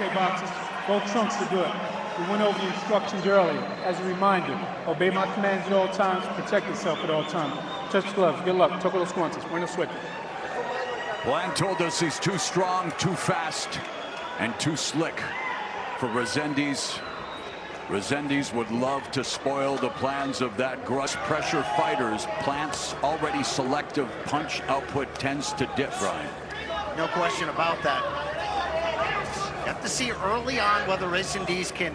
Okay, boxers, both trunks are good. We went over the instructions earlier. As a reminder, obey my commands at all times, protect yourself at all times. Touch the gloves, good luck, toco los guantes, buena suerte. Bland told us he's too strong, too fast, and too slick for Resendiz. Resendiz would love to spoil the plans of that grush pressure fighters. Plant's already selective punch output tends to dip, Brian. No question about that. You have to see early on whether Resendiz can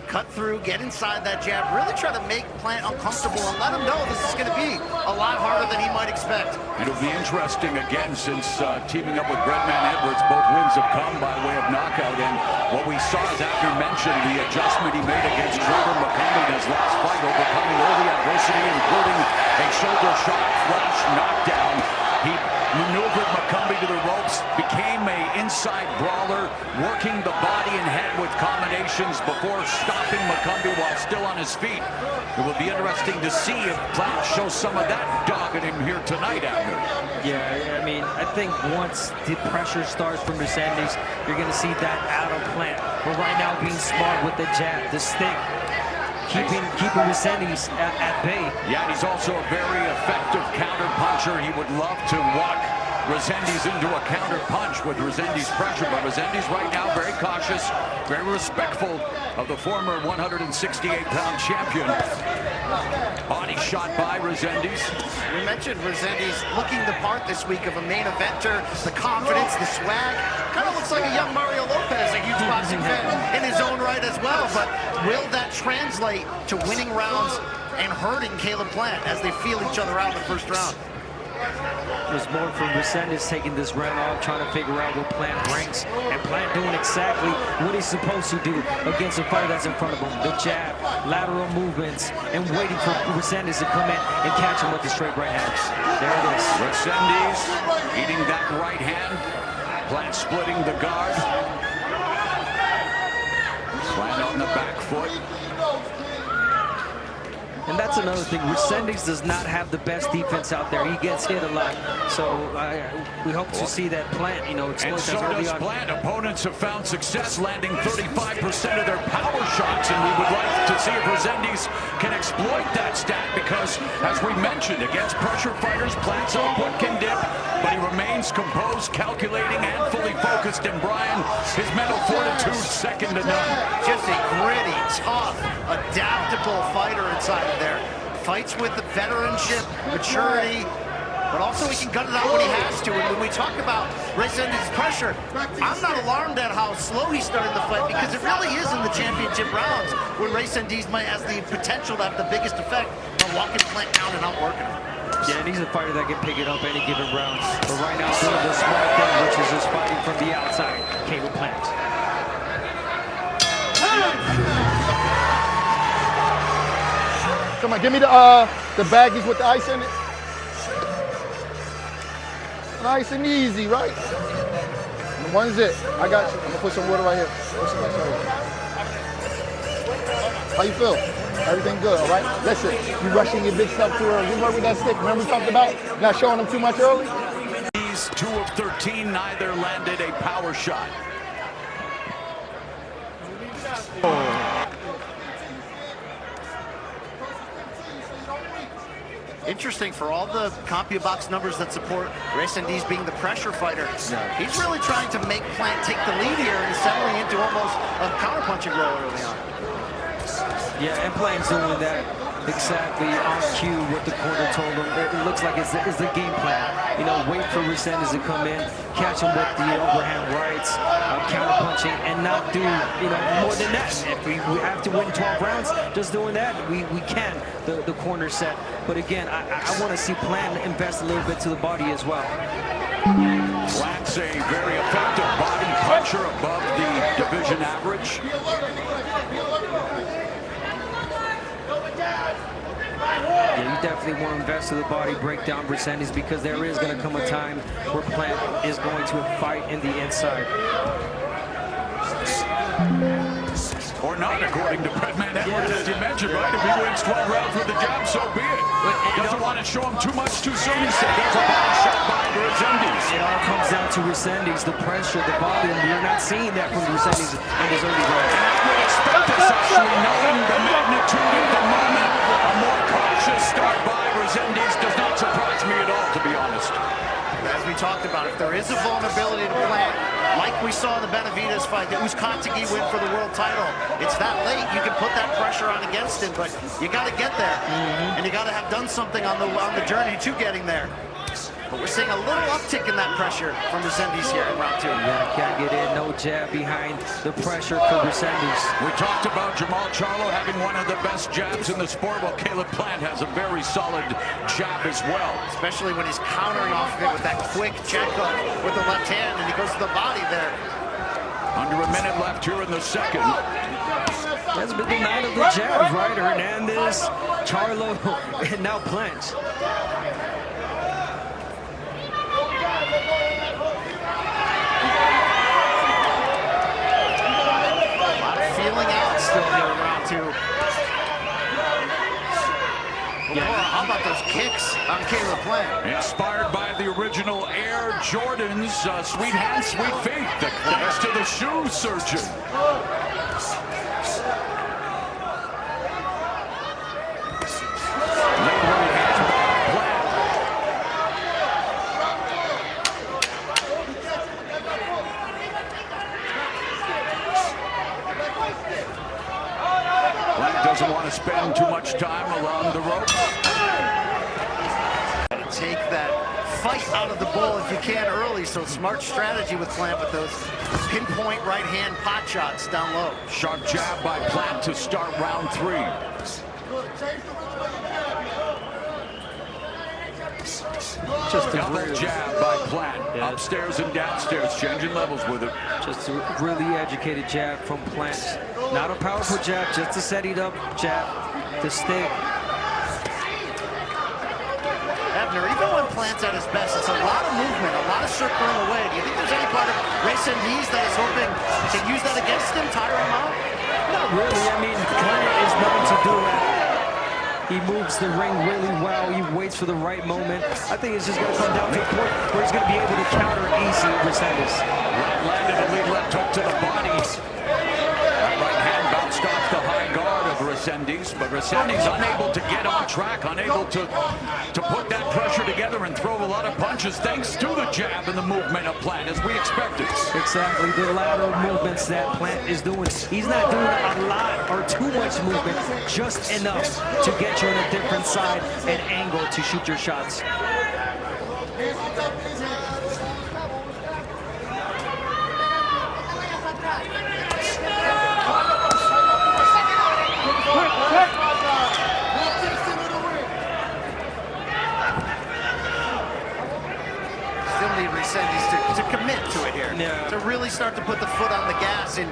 cut through, get inside that jab, really try to make Plant uncomfortable and let him know this is going to be a lot harder than he might expect. It'll be interesting again since teaming up with Breadman Edwards, both wins have come by way of knockout. And what we saw, as Abner mentioned, the adjustment he made against Trevor McCumbee in his last fight, overcoming early adversity, including a shoulder shot, flash knockdown. He maneuvered McCumbee to the ropes, became an inside brawler, working the body and head with combinations before stopping McCumbee while still on his feet. It will be interesting to see if Plant shows some of that dog in him here tonight, Abner. Yeah, I mean, I think once the pressure starts from Resendiz, you're going to see that out of Plant. But right now, being smart with the jab, the stick, keeping Resendiz at bay. Yeah, and he's also a very effective counter puncher. He would love to walk Resendiz into a counter punch with Resendiz pressure, but Resendiz right now very cautious, very respectful of the former 168-pound champion. Body shot by Resendiz. We mentioned Resendiz looking the part this week of a main eventer, the confidence, the swag. Kind of looks like a young Mario Lopez, a huge boxing fan in his own right as well, but will that translate to winning rounds and hurting Caleb Plant as they feel each other out in the first round? There's more from Resendiz taking this round off, trying to figure out what Plant brings, and Plant doing exactly what he's supposed to do against a fighter that's in front of him. The jab, lateral movements, and waiting for Resendiz to come in and catch him with the straight right hands. There it is. Resendiz eating that right hand. Plant splitting the guard. Plant on the back foot. And that's another thing. Resendiz does not have the best defense out there. He gets hit a lot. So we hope to see that Plant, exploit and so that early does on. Plant. Opponents have found success landing 35% of their power shots, and we would like to see if Resendiz can exploit that stat because, as we mentioned, against pressure fighters, Plant's output can dip, but he remains composed, calculating, and fully focused. And Brian, his mental fortitude second to none. Just a gritty, tough, adaptable fighter inside of there. Fights with the veteranship, maturity, but also he can gut it out when he has to. And when we talk about Resendiz's pressure, I'm not alarmed at how slow he started the fight because it really is in the championship rounds when Resendiz might has the potential to have the biggest effect on walking Plant down and outworking him. Yeah, and he's a fighter that can pick it up any given round. But right now, doing the smart thing, which is just fighting from the outside, Caleb Plant. Come on, give me the baggies with the ice in it. Nice and easy, right? And one's it. I got you. I'm gonna put some water right here. Put some ice right here. How you feel? Everything good, all right? Listen, you rushing your big stuff too early. You work with that stick. Remember we talked about not showing them too much early? These 2 of 13, neither landed a power shot. Interesting for all the CompuBox numbers that support Resendiz being the pressure fighter. He's really trying to make Plant take the lead here and settling into almost a counterpunching role early on. Yeah, and Plant's doing that exactly on cue what the corner told him. It looks like it's the game plan. Wait for Resendiz to come in, catch him with the overhand rights, counterpunching, and not do more than that. If we have to win 12 rounds, just doing that, we can, the corner set. But again, I want to see Plant invest a little bit to the body as well. Plant's a very effective body puncher above the division average. Yeah, you definitely want to invest to the body, break down Resendiz, because there is going to come a time where Plant is going to fight in the inside. or not, according to Breadman Edwards, as you mentioned, right? If he wins 12 rounds with the jab, so be it. Doesn't want to show him too much too soon, he said. That's a bad shot by Resendiz. It all comes down to Resendiz, the pressure, the volume. We're not seeing that from Resendiz in his early rounds. And I would expect this, actually, knowing the magnitude of the moment. A more cautious start by Resendiz does not surprise me at all, to be honest. As we talked about, if there is a vulnerability to Plant, like we saw in the Benavidez fight, the Uzcategui win for the world title, it's that late. You can put that pressure on against him, but you got to get there, and you got to have done something on the journey to getting there. But we're seeing a little uptick in that pressure from Resendiz here in round 2. Yeah, can't get in, no jab behind the pressure for Resendiz. We talked about Jamal Charlo having one of the best jabs in the sport. Well, Caleb Plant has a very solid jab as well. Especially when he's countering off of it with that quick check hook with the left hand, and he goes to the body there. Under a minute left here in the second. That's been the night of the jabs, right? Hernandez, Charlo, and now Plant. Feeling out still here in round 2. Yeah. How about those kicks on Caleb Plant? Inspired by the original Air Jordans, sweet hands, sweet feet. Thanks to the shoe surgeon. Doesn't want to spend too much time along the ropes. Take that fight out of the bull if you can early, so smart strategy with Plant with those pinpoint right hand pot shots down low. Sharp jab by Plant to start round 3. Just a double jab by Plant. Yeah. Upstairs and downstairs, changing levels with it. Just a really educated jab from Plant. Not a powerful jab, just a set it up jab to stick. Ebner, even when Plant's at his best, it's a lot of movement, a lot of circling away. Do you think there's any part of Resendiz that is hoping to use that against him, tire him out? Not really. I mean, Plant is known to do that. He moves the ring really well. He waits for the right moment. I think it's just going to come down to a point where he's going to be able to counter easy Resendiz. Landed a lead left hook to the body. That right hand bounced off the high guard of Resendiz, but Resendiz unable to get on track, unable to put that pressure together and throw a lot of punches thanks to the jab and the movement of Plant, as we expected. Exactly, the lateral movements that Plant is doing. He's not doing a lot or too much movement, just enough to get you on a different side and angle to shoot your shots. Still need Resendiz to commit to it here. Yeah. To really start to put the foot on the gas and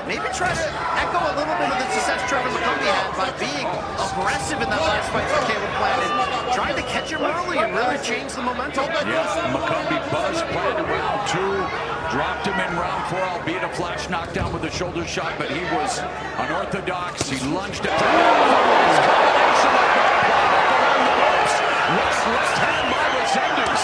maybe try to echo a little bit of the success Trevor McCombie had by being aggressive in that last fight for Caleb Plant and trying to catch him early and really change the momentum. Yeah, McCombie buzzed Plant in round 2, dropped him in round 4, albeit a flash knockdown with a shoulder shot, but he was unorthodox. He lunged at the combination of around the ropes. Left hand by Resendiz.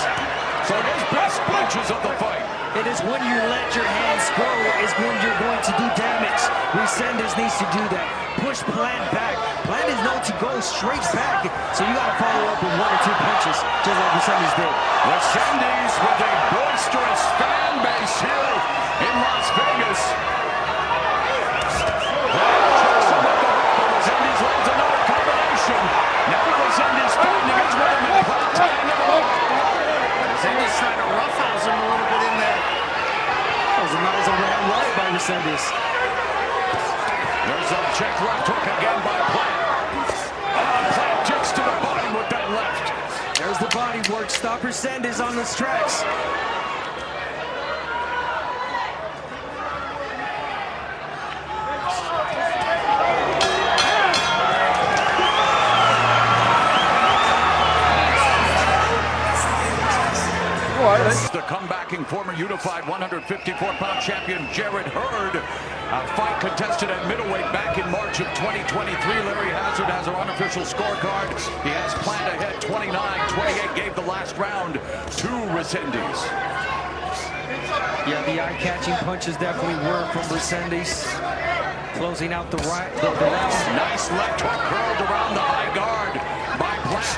So those best punches of the fight. It is when you let your hands go is when you're going to do damage. Resendiz needs to do that. Push Plant back. Plant is known to go straight back, so you got to follow up with 1 or 2 punches, just like Resendiz did. Resendiz with a boisterous fan base here in Las Vegas. Resendiz lands another combination. Now Resendiz finding his rhythm and Plant tying him up. Resendiz trying to roughhouse him a little bit in there. That was a nice overhand right by Resendiz. There's a check left hook again by Plant. Plant kicks to the body with that left. There's the body work. Stop Resendiz on his tracks. The comebacking former unified 154-pound champion Jarrett Hurd A fight contested at middleweight back in March of 2023. Larry Hazard has our unofficial scorecard. He has Plant ahead 29-28. Gave the last round to Resendiz. Yeah, the eye-catching punches definitely were from Resendiz. Closing out the round. Nice left hook curled around the high guard by Plant.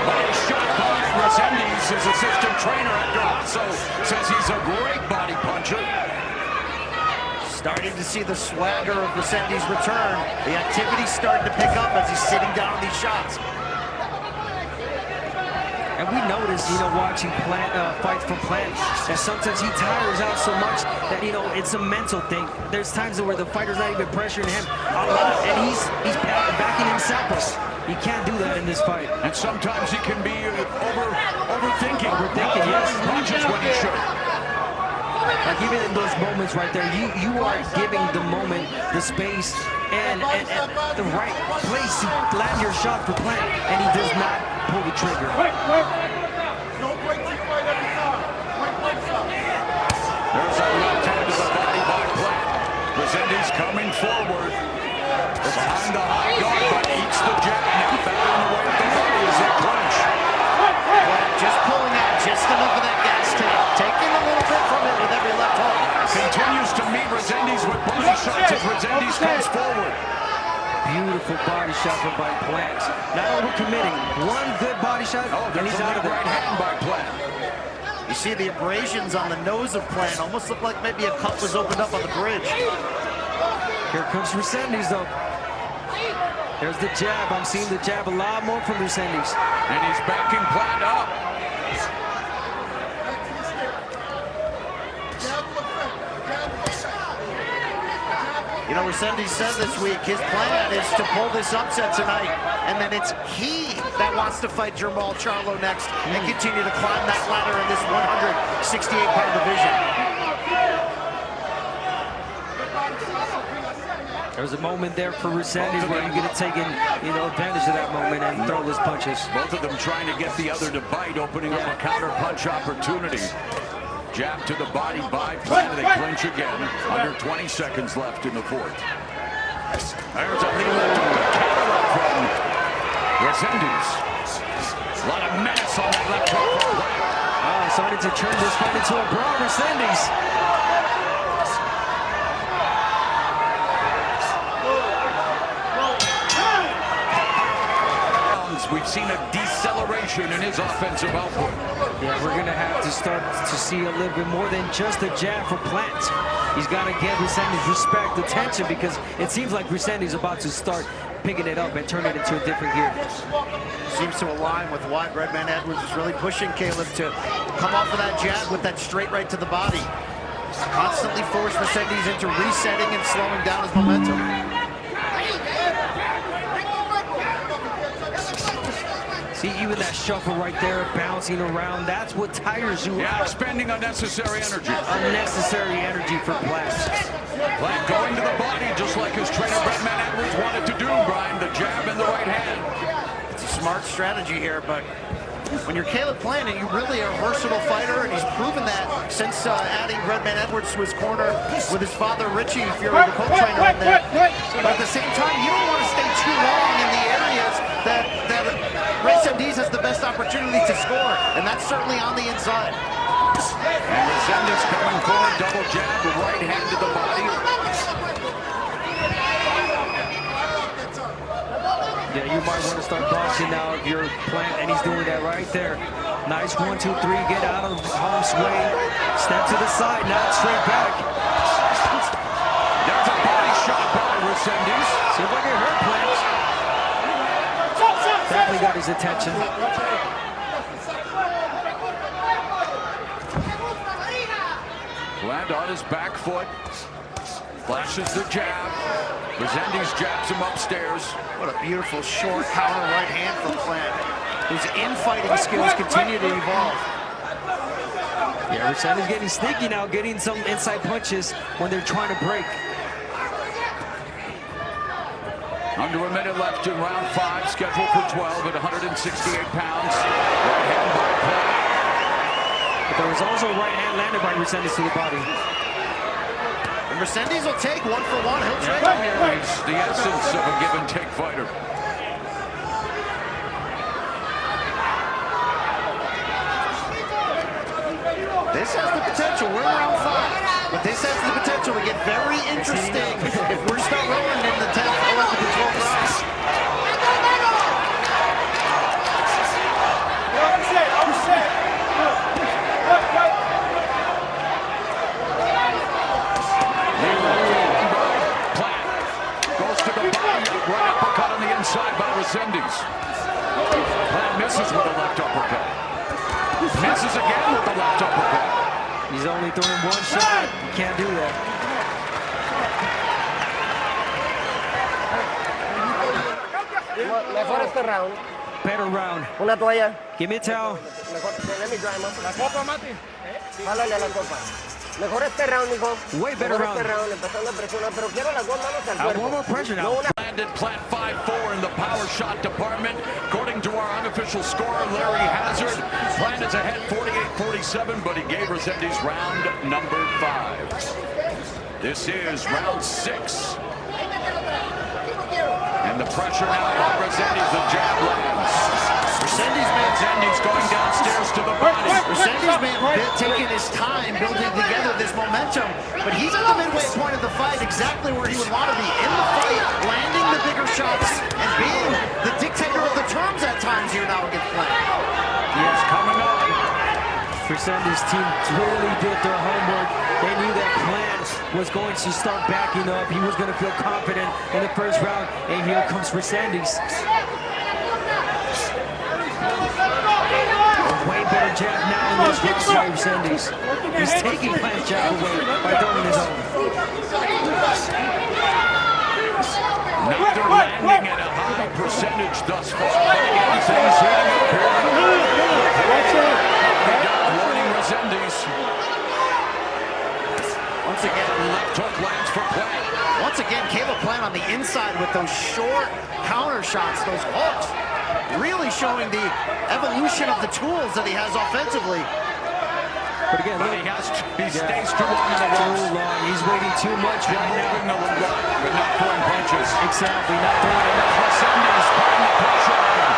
Body shot by Resendiz. His assistant trainer, Edgar Hasso, says he's a great body puncher. Starting to see the swagger of Resendiz return. The activity's starting to pick up as he's sitting down on these shots. And we noticed, watching fights from Plant, that sometimes he tires out so much that, it's a mental thing. There's times where the fighter's not even pressuring him a lot, and he's backing himself up. He can't do that in this fight. And sometimes he can be overthinking. Overthinking, yes. Punches when he should. Like even in those moments right there, you are giving the moment, the space, and the right place to land your shot for Plant, and he does not pull the trigger. Don't break this fight every time. There's a left hand to the body by Plant. Resendiz coming forward. Behind the high guard, but eats the jab now. Battling away at the body as they clinch. Just pulling out just enough of that gas tank. Taking a little bit from it with every left hook. Continues to meet Resendiz with body shots as Resendiz comes forward. Beautiful body shot from by Plant. Not overcommitting. One good body shot, and he's out of there. Right hand by Plant. You see the abrasions on the nose of Plant. Almost look like maybe a cup was opened up on the bridge. Here comes Resendiz, though. There's the jab. I'm seeing the jab a lot more from Resendiz. And he's backing Plant up. Resendiz said this week his plan is to pull this upset tonight, and then it's he that wants to fight Jermall Charlo next and continue to climb that ladder in this 168-pound division. There's a moment there for Resendiz where you're going to take advantage of that moment and throw his punches. Both of them trying to get the other to bite, opening up a counter punch opportunity. Jab to the body by Plant. They clinch again. Under 20 seconds left in the fourth. There's a knee left to the counter from Resendiz. A lot of menace on that left hook. Starting to turn this fight into a brawl, Resendiz. We've seen a deceleration in his offensive output. Yeah, we're going to have to start to see a little bit more than just a jab for Plant. He's got to give Resendiz respect, attention, because it seems like Resendiz is about to start picking it up and turn it into a different gear. Seems to align with why Redman Edwards is really pushing Caleb to come off of that jab with that straight right to the body. Constantly force Resendiz into resetting and slowing down his momentum. See, even that shuffle right there, bouncing around, that's what tires you out. Expending unnecessary energy. Unnecessary energy for Plant. Plant going to the body, just like his trainer, Redman Edwards, wanted to do, Brian. The jab and the right hand. It's a smart strategy here, but when you're Caleb Plant, and you really are a versatile fighter, and he's proven that since adding Redman Edwards to his corner with his father, Richie Fury, the co-trainer in there. But at the same time, you don't want to stay too long in the areas that Resendiz has the best opportunity to score, and that's certainly on the inside. And Resendiz coming forward, double jab, the right hand to the body. Yeah, you might want to start boxing now if you're Plant, and he's doing that right there. Nice 1, 2, 3, get out of harm's way. Step to the side, now straight back. There's a body shot by Resendiz. Seems like it hurt Plant. Definitely got his attention. Plant on his back foot. Flashes the jab. Resendiz jabs him upstairs. What a beautiful short counter right hand from Plant, whose infighting skills continue to evolve. Yeah, Resendiz getting sneaky now, getting some inside punches when they're trying to break. Under a minute left in round 5, scheduled for 12 at 168 pounds. Right hand by Plant. But there was also a right hand landed by Resendiz to the body. And Resendiz will take 1 for 1. He'll trade. It's the essence of a give and take fighter. This has the potential. We're in round 5. But this has the potential to get very interesting if we're start rolling in the 10th, 11th, and 12th rounds. Plant goes to the body. Right uppercut on the inside by Resendiz. Plant misses with the left uppercut. Misses again with the left uppercut. He's only throwing 1 shot. He can't do that. Mejor este round. Better round. Una toalla. Give me a towel. Mejor, let me dry más. La copa, Mati. Jálale a la copa. Mejor este round, mijo. Way better Mejor este round. round, empezando a presionar, pero quiero las 2 manos al cuerpo. One more pressure now. No una. Landed Plant 5-4 in the power shot department. According to our unofficial scorer, Larry Hazard, Plant is ahead 48-47, but he gave Resendiz round number 5. This is round 6. And the pressure now by Resendiz, the jab lands. Resendiz going downstairs to the body. Resendiz taking his time building together this momentum, but he's at the midway point of the fight, exactly where he would want to be in the fight, landing the bigger shots and being the dictator of the terms at times here now against Plant. Yes, coming on. Resendiz team really did their homework. They knew that Plant was going to start backing up. He was going to feel confident in the first round, and here comes Resendiz. Way better jab now in this round by Resendiz. He's taking Plant's jab away by throwing his own. Neither landing at a high percentage thus far. Things heating up here. Warning Resendiz. Once again, left hook lands for Plant. Once again, Caleb Plant on the inside with those short counter shots, those hooks, really showing the evolution of the tools that he has offensively. But again, But he stays too long in the too ropes. long. He's waiting too much right now. Moving the right, but not throwing punches. Exactly, not throwing enough. Resendiz putting the pressure on him.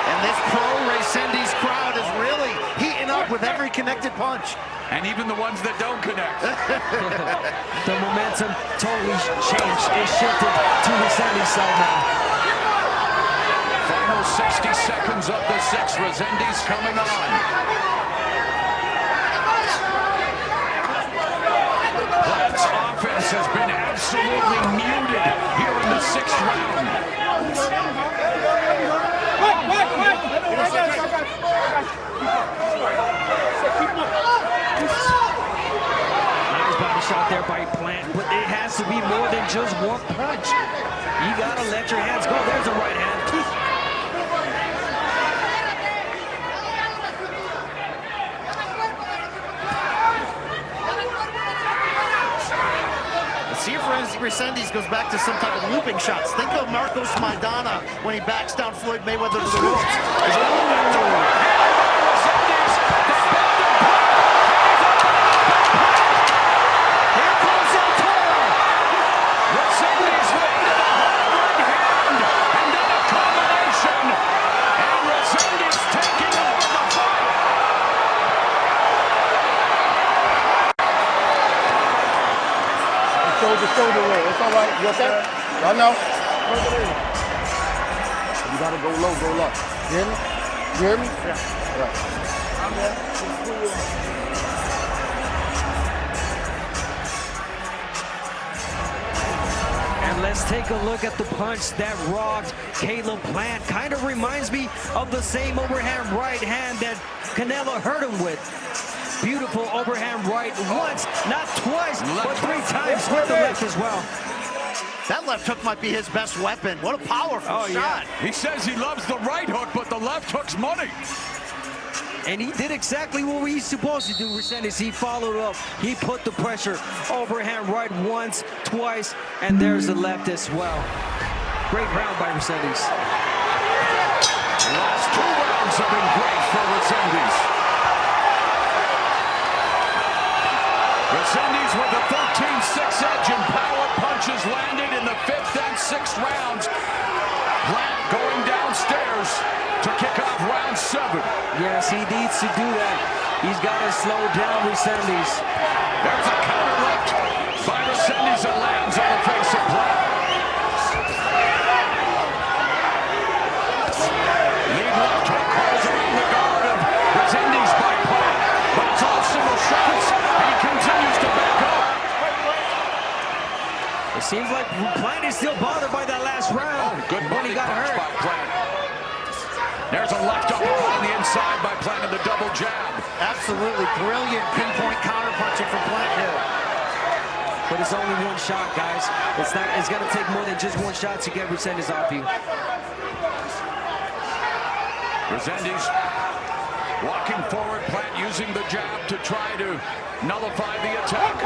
And this pro Resendiz crowd is really heating up with every connected punch. And even the ones that don't connect. The momentum totally changed. It shifted to Resendiz's side now. Final 60 seconds of the 6th. Resendiz coming on. Plant's offense has been absolutely muted here in the 6th round. Nice body shot there by Plant, but it has to be more than just 1 punch. You gotta let your hands go. There's a right hand. Let's see if Resendiz goes back to some type of looping shots. Think of Marcos Maidana when he backs down Floyd Mayweather to the ropes. Shoulder roll. It's all right. You okay? I know. You gotta go low, go low. You hear me? You hear me? Yeah. All right. And let's take a look at the punch that rocked Caleb Plant. Kind of reminds me of the same overhand right hand that Canelo hurt him with. Beautiful overhand right once, not twice, but 3 times with the left as well. That left hook might be his best weapon. What a powerful shot. Yeah. He says he loves the right hook, but the left hook's money. And he did exactly what he's supposed to do, Resendiz. He followed up. He put the pressure. Overhand right once, twice, and there's the left as well. Great round by Resendiz. Last 2 rounds rounds have been great for Resendiz. Resendiz with a 13-6 edge and power punches landed in the 5th and 6th rounds. Plant going downstairs to kick off round 7. Yes, he needs to do that. He's got to slow down Resendiz. There's a counter left by Resendiz that lands on the face of Plant. Lead left hook calls around the guard of Resendiz by Plant. But it's all single shots, and he continues to back up. It seems like Plant is still bothered by that last round. Good when he got punch hurt. by Plant. There's a left uppercut on the inside by Plant and the double jab. Absolutely brilliant pinpoint counterpunching from Plant here. But it's only one shot, guys. It's going to take more than just one shot to get Resendiz off you. Resendiz walking forward, Plant using the jab to try to nullify the attack.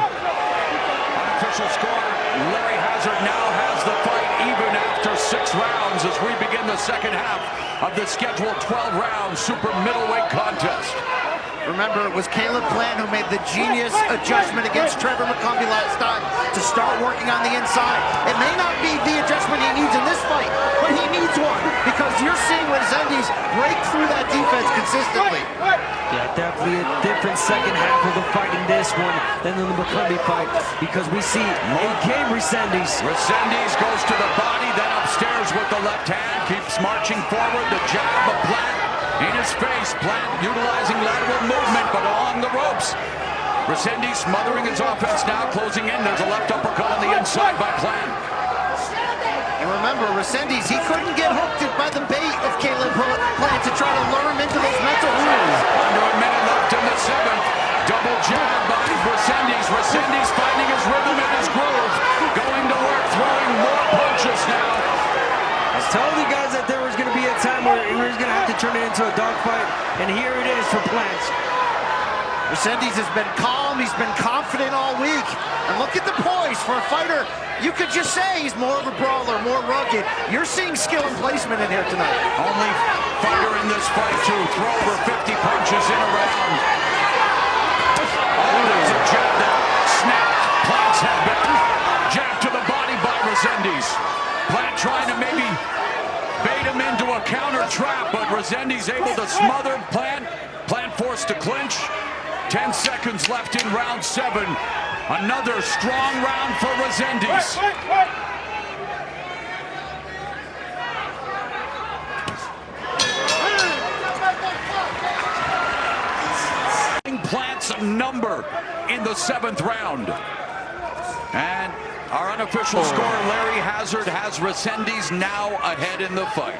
Unofficial score, Larry Hazard now has the fight even after 6 rounds as we begin the second half of the scheduled 12-round super middleweight contest. Remember, it was Caleb Plant who made the genius adjustment against Trevor McCumbee last time to start working on the inside. It may not be the adjustment he needs in this fight, but he needs one because you're seeing Resendiz break through that defense consistently. Yeah, definitely a different second half of the fight in this one than in the McCumbee fight because we see in-game Resendiz. Resendiz goes to the body, then upstairs with the left hand, keeps marching forward, the jab of Plant in his face. Plant utilizing lateral movement, but along the ropes. Resendiz smothering his offense now, closing in. There's a left uppercut on the inside by Plant. And remember, Resendiz, he couldn't get hooked by the bait of Caleb Plant to try to lure him into those mental rules. Under a minute left in the 7th. Double jab by Resendiz. Resendiz finding his rhythm and his groove. Going to work, throwing more punches now. I told you guys that there was going to be a time where he was going to have to turn it into a dogfight, and here it is for Plant. Resendiz has been calm, he's been confident all week. And look at the poise for a fighter. You could just say he's more of a brawler, more rugged. You're seeing skill and placement in here tonight. Only fighter in this fight to throw over 50 punches in a round. Oh, there's a jab that snapped Plant's head back. Jab to the body by Resendiz. Plant trying to maybe bait him into a counter trap, but Resendiz able to smother Plant. Plant forced to clinch. 10 seconds left in round 7. Another strong round for Resendiz. Plant's number in the 7th round. And our unofficial scorer, Larry Hazard, has Resendiz now ahead in the fight.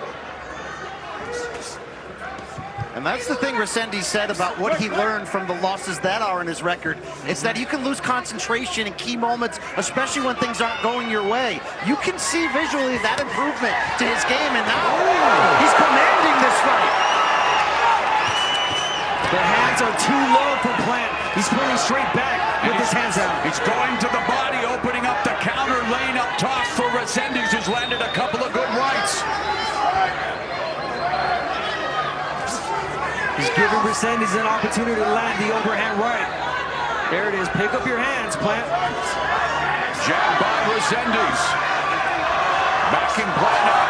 And that's the thing Resendiz said about what he learned from the losses that are in his record. It's that you can lose concentration in key moments, especially when things aren't going your way. You can see visually that improvement to his game, and now he's commanding this fight. The hands are too low for Plant. He's pulling straight back with his hands out. He's going to the body, opening up the counter lane up top for Resendiz, who's landed a couple of good rights. He's giving Resendiz an opportunity to land the overhand right. There it is. Pick up your hands, Plant. Jab by Resendiz. Backing Plant up.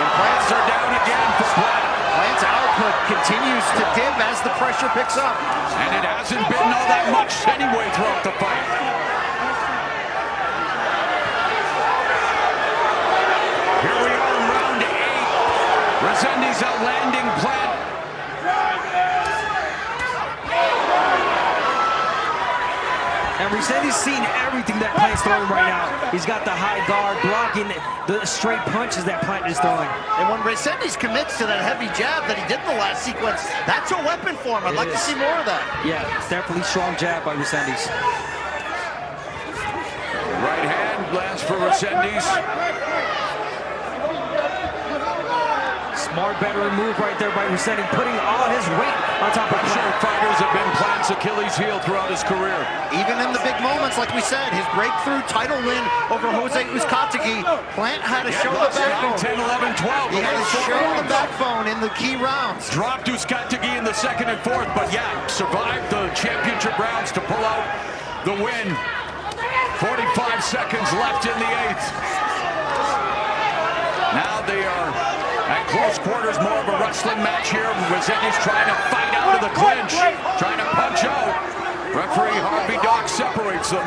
And Plants are down again for Plant. Plant's output continues to dip as the pressure picks up. And it hasn't been all that much anyway throughout the fight. Here we are in round 8. Resendiz outlanding Plant. And Resendiz seen everything that Plant's throwing right now. He's got the high guard blocking the straight punches that Plant is throwing. And when Resendiz commits to that heavy jab that he did in the last sequence, that's a weapon for him. I'd like to see more of that. Yeah, definitely strong jab by Resendiz. Right hand lands for Resendiz. Smart veteran move right there by Resendiz, putting all his weight on top of Plant. Fighters have been Plant's Achilles heel throughout his career. Even in the big moments, like we said, his breakthrough title win over Jose Uzcategui, Plant had to show the backbone. 10-11 12. He has shown the backbone in the key rounds. Dropped Uskategi in the second and fourth, but yeah, survived the championship rounds to pull out the win. 45 seconds left in the eighth. Now they are at close quarters, more of a wrestling match here. Resendiz trying to fight out of the clinch, trying to punch out. Referee Harvey Dock separates them.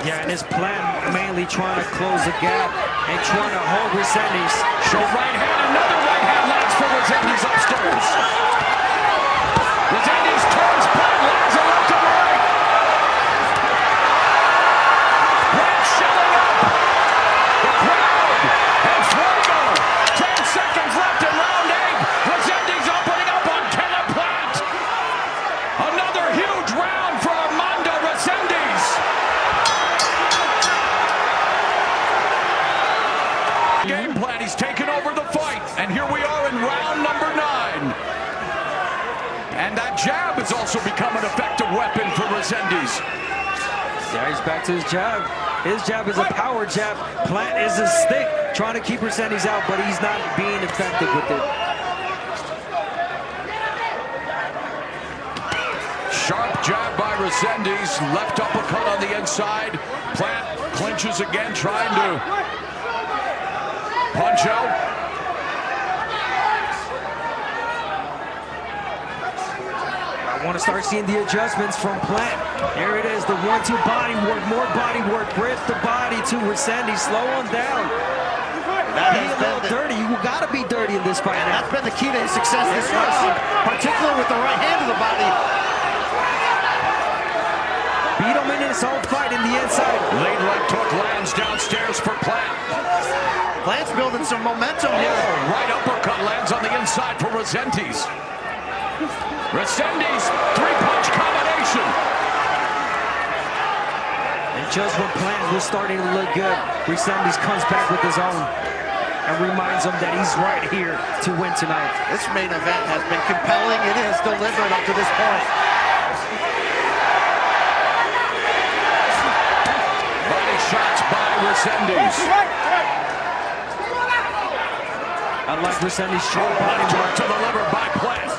Yeah, and his plan mainly trying to close the gap and trying to hold Resendiz. Short right hand, another right hand lands for Resendiz upstairs. Resendiz turns back, lands a left and right. Plant shelling up. The crowd and fuego. 10 seconds left in round 8. Resendiz opening up on Caleb Plant. Another huge round for Armando Resendiz. Game plan, he's taken over the fight, and here we are in round number 9. And that jab has also become an effective weapon for Resendiz. Yeah, he's back to his jab. His jab is a power jab. Plant is a stick, trying to keep Resendiz out, but he's not being effective with it. Sharp jab by Resendiz, left uppercut on the inside. Plant clinches again, trying to punch out. I want to start seeing the adjustments from Plant. Here it is, the 1-2 body work, more body work, grip the body to Resendiz, slow him down. Be a little dirty, you gotta be dirty in this fight. And that's been the key to his success this round, particularly with the right hand of the body. Beat him in his whole fight in the inside. Late left hook lands downstairs for Plant. Plant's building some momentum here. Oh, right uppercut lands on the inside for Resendiz. Resendiz, 3-punch combination. And just when Plant was starting to look good, Resendiz comes back with his own and reminds him that he's right here to win tonight. This main event has been compelling. It has delivered up to this point. Body shots by Resendiz. I like Resendiz short body work To the liver by Plant.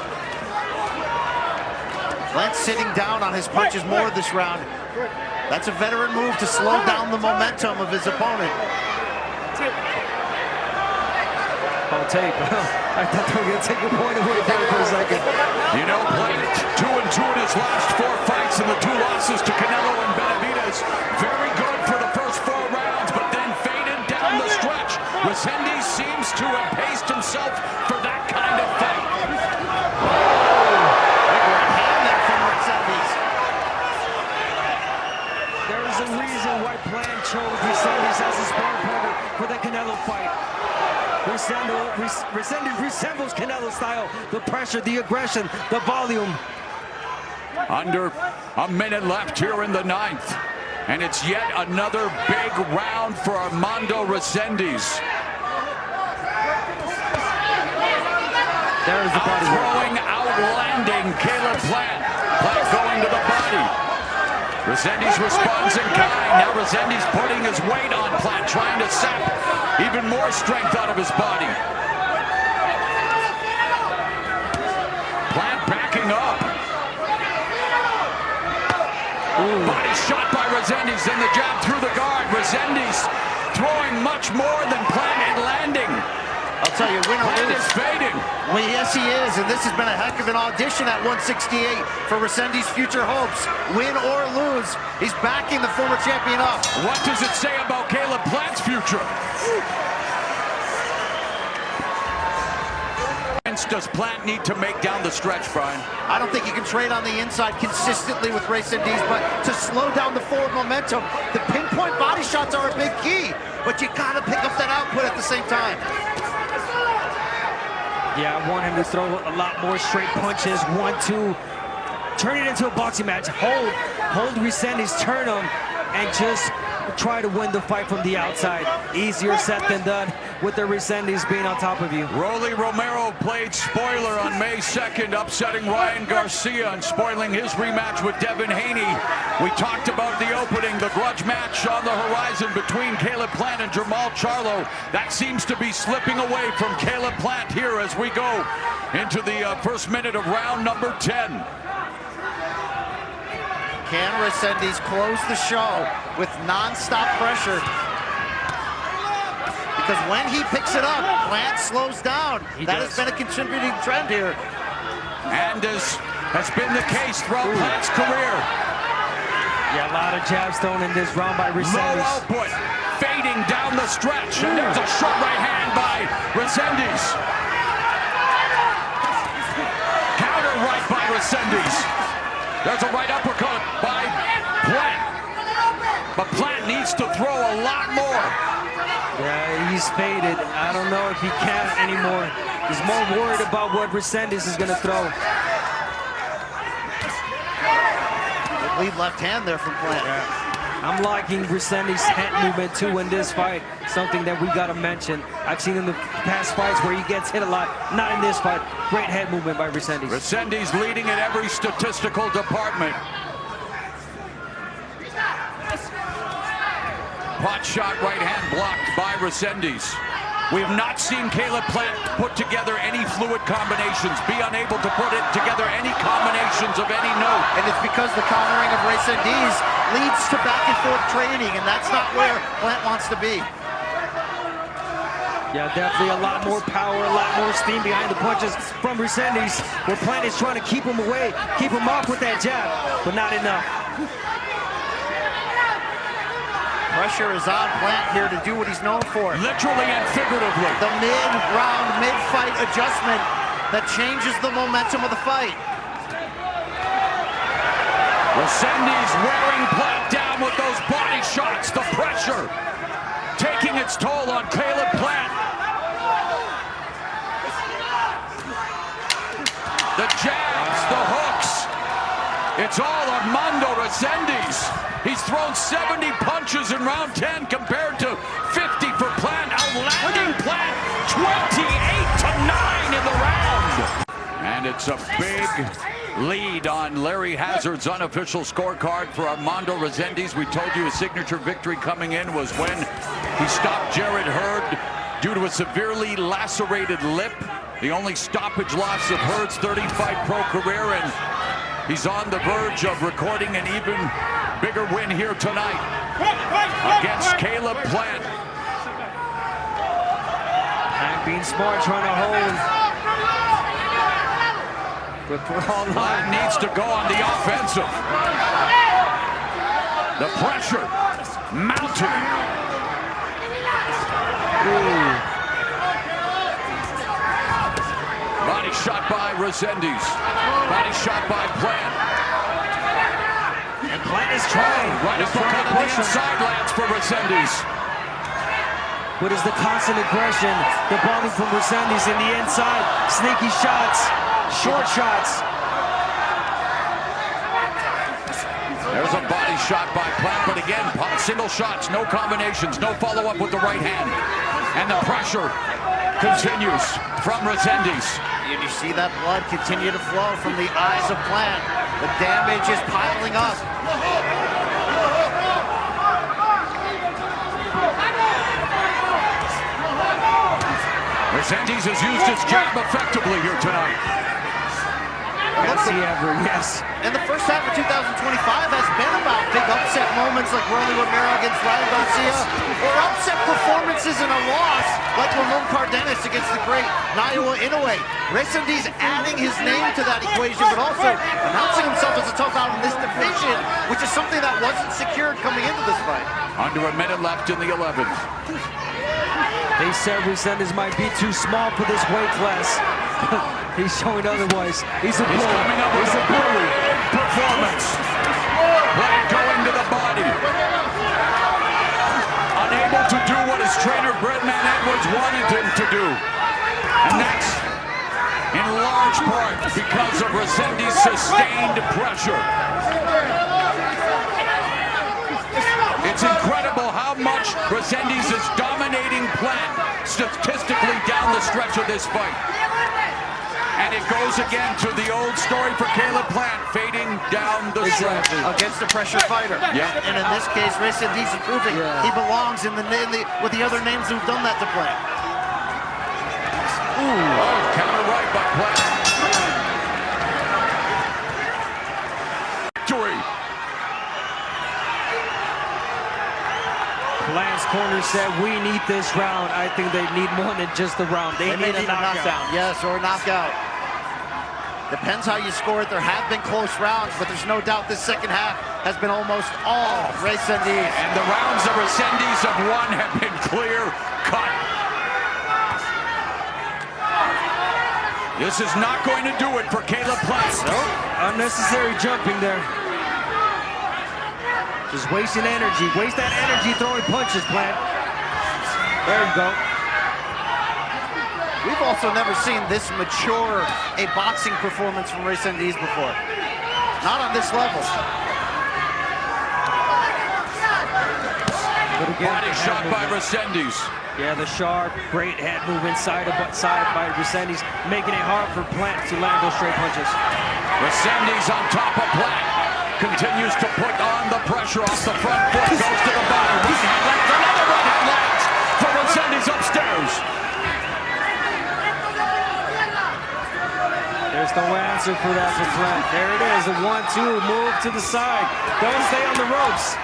Plant sitting down on his punches more this round. That's a veteran move to slow down the momentum of his opponent. on tape. I thought they were going to take a point away from it for a second. You know, Plant 2-2 in his last 4 fights, and the 2 losses to Canelo and Benavidez. Very good for the first 4 rounds, but then faded down the stretch. Resendiz seems to have paced himself for that kind of fight. There's a reason why Plant chose Resendiz as his sparring partner for the Canelo fight. Resendiz resembles Canelo style. The pressure, the aggression, the volume. Under a minute left here in the 9th. And it's yet another big round for Armando Resendiz. There's the body. Throwing, outlanding Caleb Plant. Plant going to the body. Resendiz responds in kind. Now Resendiz putting his weight on Plant, trying to sap even more strength out of his body. Plant backing up. Ooh. Body shot by Resendiz, then the jab through the guard. Resendiz throwing much more than Plant and landing. I'll tell you, win or Plant lose. is fading. Well, yes, he is, and this has been a heck of an audition at 168 for Resendiz' future hopes. Win or lose, he's backing the former champion up. What does it say about Caleb Plant's future? Does Plant need to make down the stretch, Brian? I don't think you can trade on the inside consistently with Resendiz, but to slow down the forward momentum, the pinpoint body shots are a big key, but you gotta pick up that output at the same time. Yeah, I want him to throw a lot more straight punches. 1-2. Turn it into a boxing match. Hold Resendiz, turn him, and just try to win the fight from the outside. Easier said than done with the Resendiz being on top of you. Rolly Romero played spoiler on May 2nd, upsetting Ryan Garcia and spoiling his rematch with Devin Haney. We talked about the opening, the grudge match on the horizon between Caleb Plant and Jamal Charlo. That seems to be slipping away from Caleb Plant here as we go into the first minute of round number 10. Can Resendiz close the show with non-stop pressure? Because when he picks it up, Plant slows down. That has been a contributing trend here. And as has been the case throughout Plant's career. Yeah, a lot of jabs thrown in this round by Low Resendiz. output, fading down the stretch. And there's a short right hand by Resendiz. Counter right by Resendiz. There's a right uppercut by Plant. But Plant needs to throw a lot more. Yeah, he's faded. I don't know if he can anymore. He's more worried about what Resendiz is going to throw. Lead left hand there from Plant. I'm liking Resendiz's head movement too in this fight. Something that we got to mention. I've seen in the past fights where he gets hit a lot. Not in this fight. Great head movement by Resendiz. Resendiz leading in every statistical department. Pot shot right hand blocked by Resendiz. We have not seen Caleb Plant put together any fluid combinations, be unable to put it together any combinations of any note. And it's because the countering of Resendiz leads to back and forth training, and that's not where Plant wants to be. Yeah, definitely a lot more power, a lot more steam behind the punches from Resendiz. Where Plant is trying to keep him away, keep him off with that jab, but not enough. Pressure is on Plant here to do what he's known for. Literally and figuratively. The mid-round, mid-fight adjustment that changes the momentum of the fight. Resendiz wearing Plant down with those body shots. The pressure taking its toll on Caleb Plant. The jabs, the hooks. It's all Armando Resendiz. He's thrown 70 punches in round 10 compared to 50 for Plant. Outlanding Plant 28-9 in the round. And it's a big lead on Larry Hazard's unofficial scorecard for Armando Resendiz. We told you his signature victory coming in was when he stopped Jarrett Hurd due to a severely lacerated lip. The only stoppage loss of Hurd's 30-fight pro career, and he's on the verge of recording an even bigger win here tonight against Caleb Plant. And being smart, trying to hold. But Plant needs to go on the offensive. The pressure mounting. Body shot by Resendiz. Body shot by Plant. And Plant is trying. Right uppercut on the inside lands for Resendiz. What is the constant aggression? The bombing from Resendiz in the inside. Sneaky shots. Short shots. There's a body shot by Plant, but again, single shots, no combinations, no follow-up with the right hand. And the pressure continues from Resendiz. And you see that blood continue to flow from the eyes of Plant. The damage is piling up. Resendiz has used his jab effectively here tonight. Yes, he ever, yes. And the first half of 2025 has been about big upset moments like Rolly Romero against Ryan Garcia, or upset performances in a loss like Ramon Cardenas against the great Naoya Inoue. Resendiz adding his name to that equation, but also announcing himself as a tough out in this division, which is something that wasn't secured coming into this fight. Under a minute left in the 11th. They said Resendiz might be too small for this weight class. He's showing otherwise. He's a bully. He's coming up with a bully performance. Plant going to the body. Unable to do what his trainer Breadman Edwards wanted him to do. And that's in large part because of Resendiz's sustained pressure. It's incredible how much Resendiz is dominating Plant statistically down the stretch of this fight. And it goes again to the old story for Caleb Plant, fading down the stretch. Against a pressure fighter. Yeah. And in this case, Resendiz is proving he belongs with the other names who've done that to Plant. Oh, counter right by Plant. Victory. Plant's corner said, we need this round. I think they need more than just a round. They need a knockdown. Yes, or a knockout. Depends how you score it. There have been close rounds, but there's no doubt this second half has been almost all Resendiz. And the rounds that Resendiz have won have been clear cut. This is not going to do it for Caleb Plant. Nope. Unnecessary jumping there. Just wasting energy. Waste that energy throwing punches, Plant. There you go. We've also never seen this mature a boxing performance from Resendiz before. Not on this level. But again, Body shot by Resendiz. Yeah, the sharp, great head movement side by Resendiz, making it hard for Plant to land those straight punches. Resendiz on top of Plant. Continues to put on the pressure off the front foot. Goes to the bottom. Right hand lands. Another right hand lands for Resendiz upstairs. There's no answer for that for Plant. There it is, a 1-2, move to the side. Don't stay on the ropes.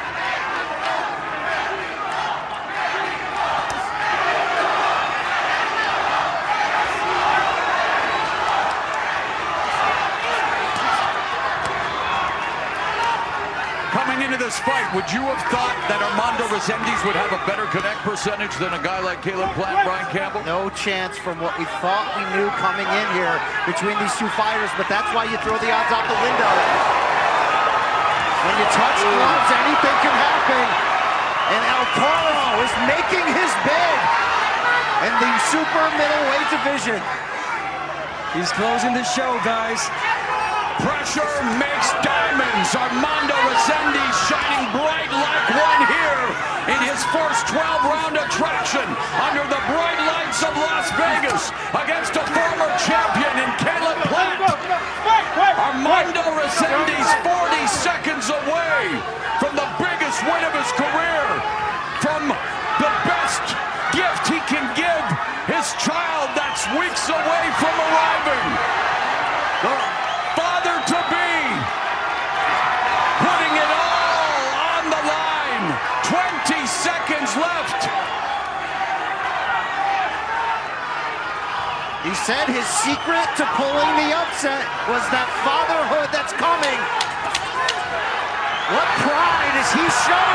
Coming into this fight, would you have thought that Armando Resendiz would have a better connect percentage than a guy like Caleb Plant, Brian Campbell? No chance from what we thought we knew coming in here between these two fighters, but that's why you throw the odds out the window. When you touch gloves, anything can happen. And El Toro is making his bid in the super middleweight division. He's closing the show, guys. Pressure makes diamonds. Armando Resendiz shining bright like one here in his first 12-round attraction under the bright lights of Las Vegas against a former champion in Caleb Plant. Armando Resendiz 40 seconds away from the biggest win of his career, from the best gift he can give his child that's weeks away from arriving. The father-to-be putting it all on the line. 20 seconds left. He said his secret to pulling the upset was that fatherhood that's coming. What pride is he showing?